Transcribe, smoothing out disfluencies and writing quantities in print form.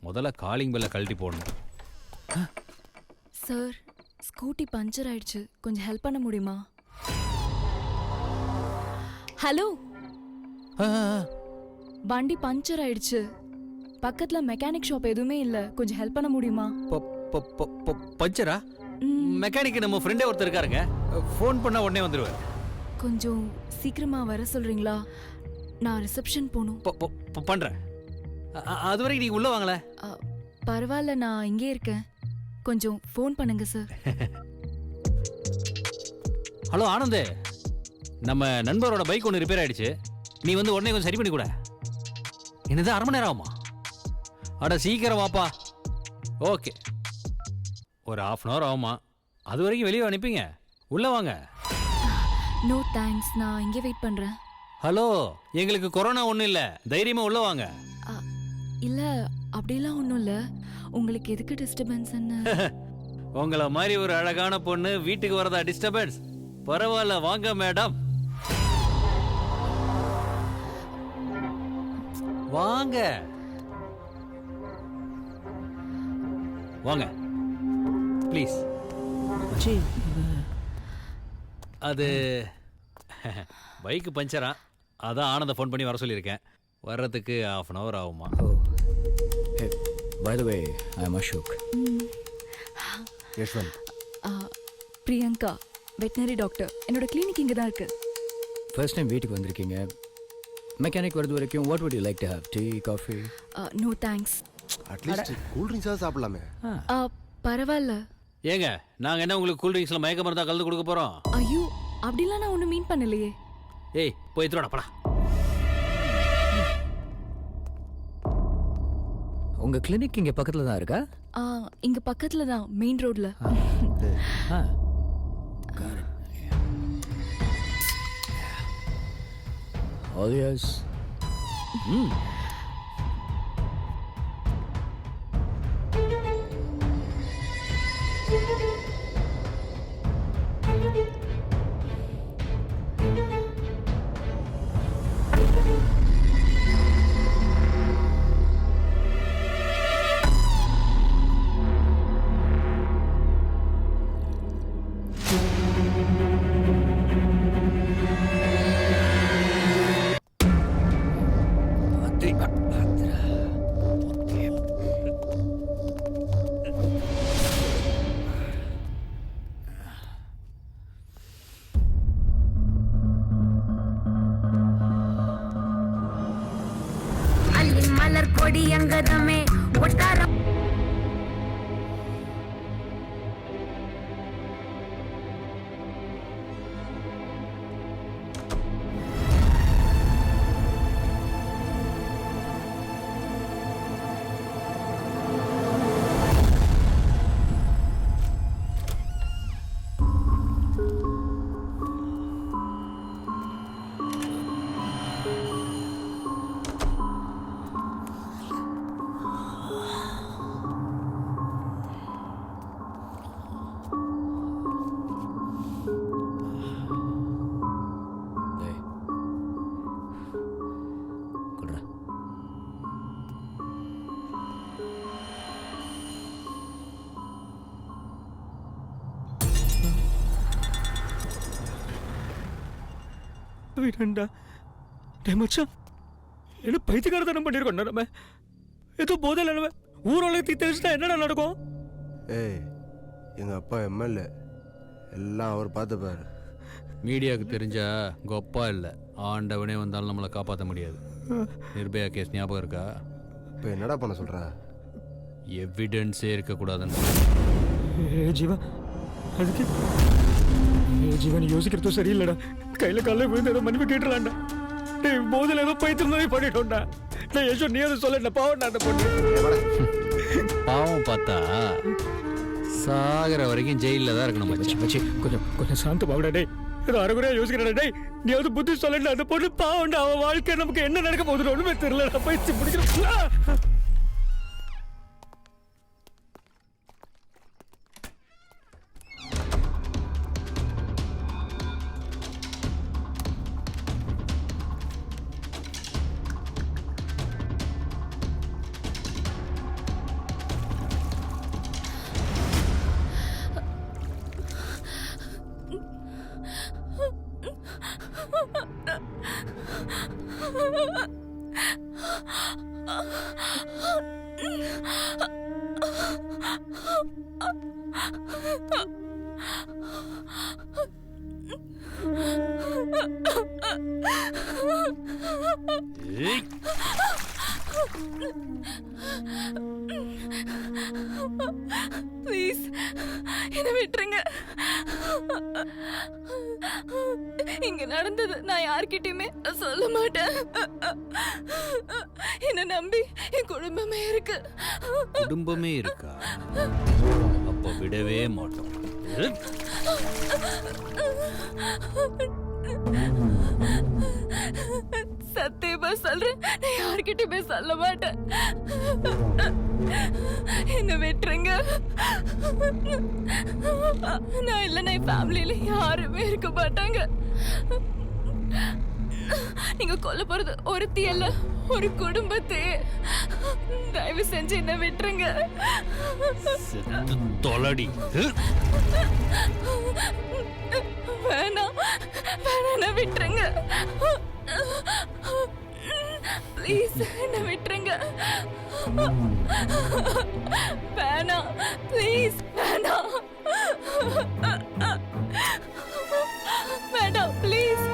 முதல்ல காலிங் பெல்ல கழட்டி போடணும். சார், ஸ்கூட்டி பஞ்சர் ஆயிடுச்சு, கொஞ்சம் ஹெல்ப் பண்ண முடியுமா? ஹலோ, வண்டி பஞ்சர் ஆயிடுச்சு, பக்கத்துல மெக்கானிக் ஷாப் எதுவுமே இல்ல, கொஞ்சம் ஹெல்ப் பண்ண முடியுமா? பஞ்சரா? மெக்கானிக் நம்ம ஃப்ரெண்டே ஒருத்தர் இருக்காருங்க, ஃபோன் பண்ணா உடனே வந்துருவாரு. கொஞ்சம் சீக்கிரமா வர சொல்றீங்களா? நான் ரிசப்ஷன் போகணும். பண்றேன். அது வரைக்கும் நீங்க உள்ள வாங்கல. பரவாயில்ல, நான் இங்கே இருக்கேன், கொஞ்சம் ஃபோன் பண்ணுங்க சார். ஹலோ ஆனந்த், நம்ம நண்பரோட பைக் ஒன்று ரிப்பேர் ஆயிடுச்சு, நீ வந்து உடனே கொஞ்சம் சரி பண்ணி கூட. என்னது, அரை மணி நேரம் ஆகுமா? அட சீக்கிரம் வாப்பா. ஓகே, ஒரு 1/2 hour ஆகுமா? அது வரைக்கும் வெளியே அனுப்பிங்க, உள்ள வாங்க. நோ தேங்க்ஸ், நான் இங்கே வெயிட் பண்றேன். ஹலோ, எங்களுக்கு கொரோனா ஒன்றும் இல்லை, தைரியமா உள்ள வாங்க. இல்ல, அப்படிலாம் ஒன்றும் இல்லை, உங்களுக்கு எதுக்கு டிஸ்டர்பன்ஸ்? உங்களை மாதிரி ஒரு அழகான பொண்ணு வீட்டுக்கு வரதா டிஸ்டர்பன்ஸ்? பரவாயில்ல, வாங்க மேடம், வாங்க வாங்க ப்ளீஸ். அது பைக்கு பஞ்சரா, அதான் ஆனந்த ஃபோன் பண்ணி வர சொல்லியிருக்கேன். வர்றதுக்கு 1/2 hour ஆகுமா? Hey, by the way, I'm Ashok. Yashwant. Priyanka, veterinary doctor. என்னோட கிளினிக் இங்கே தான் இருக்கு. First time வீட்டுக்கு வந்திருக்கீங்க. மெக்கானிக் வரது வரைக்கும் what would you like to have? Tea, coffee? No thanks. At least cool ட்ரிங்க்ஸாக சாப்பிடலாமே. பரவாயில்ல. ஏங்க, நாங்கள் என்ன உங்களுக்கு கூல் ட்ரிங்க்ஸில் மயக்க மருந்தா கலந்து கொடுக்க போகிறோம்? ஐயோ, அப்படிலாம் நான் ஒன்றும் மீன் பண்ணலையே. ஏய், போய் எத்தோட படா. உங்க கிளினிக் இங்க பக்கத்துல தான் இருக்கா? இங்க பக்கத்துல தான், மெயின் ரோட்ல. All yours. கொடியங்கதமே ஒட்டாரம் வீடா டே மச்சான், என்ன பைத்தியக்காரத்தனம் பண்ணிருக்கோம் நம்ம. ஏதோ போதையில் நம்ம ஊரோலகத்தை தெரிஞ்சுட்டா என்னடா நடக்கும்? ஏய், எங்கள் அப்பா எம்எல்ஏ, எல்லாம் அவர் பார்த்துப்பாரு. மீடியாவுக்கு தெரிஞ்சா கொப்பா இல்லை, ஆண்டவனே வந்தாலும் நம்மளை காப்பாற்ற முடியாது. நிர்பயா கேஸ் ஞாபகம் இருக்கா? இப்போ என்னடா பண்ண சொல்கிற? எவிடன்ஸே இருக்கக்கூடாதுன்னு. ஜீவா, அதுக்கு ஜீவன் யோசிக்கிறது சரியில்லடா. கையில் காலையில் விழுந்து ஏதோ மன்னிப்பு கேட்டுலான்டா. போதில் ஏதோ பைத்திருந்தே பண்ணிட்டோம்டா. நான் யசோ நீ அதை சொல்ல பாவம் அந்த பொண்ணு. பாவம் பார்த்தா சாகிற வரைக்கும் ஜெயிலில் தான் இருக்கணும். மச்சி மச்சி கொஞ்சம் கொஞ்சம் சாந்த பாவடா. டே ஏதோ அரைகுறையா யோசிக்கிறடா. டே நீ வந்து புத்தி சொல்லல, அந்த பொண்ணு பாவம்டா. அவன் வாழ்க்கை நமக்கு என்ன நடக்க போகுது ஒன்றுமே தெரியலடா. பயிற்சி பிடிக்கிறோம். ஏய், ப்ளீஸ் என்ன விட்டுருங்க. இங்க நடந்தது நான் யார்கிட்டயுமே சொல்ல மாட்டேன். என்ன நம்பி என் குடும்பமே இருக்கு. குடும்பமே இருக்கா? அப்ப விடவே மாட்டோம். ஏய், சத்தியமா சொல்றேன், நான் யார்கிட்டயுமே சொல்ல மாட்டேன். என்ன விட்டுருங்க. நான் இல்லைன்னா என் ஃபேமிலியில யாருமே இருக்க மாட்டாங்க. நீங்க கொல்ல போறது ஒருத்தி அல்ல, ஒரு குடும்பத்தையே. தயவு செஞ்சு என்ன விட்டுருங்க. செத்து தொலைடி. ஏய், வேணாம் வேணாம் விட்டுருங்க. ப்ளீஸ் என்ன விட்டுருங்க. வேணாம் ப்ளீஸ் வேணாம். வேணாம் ப்ளீஸ்.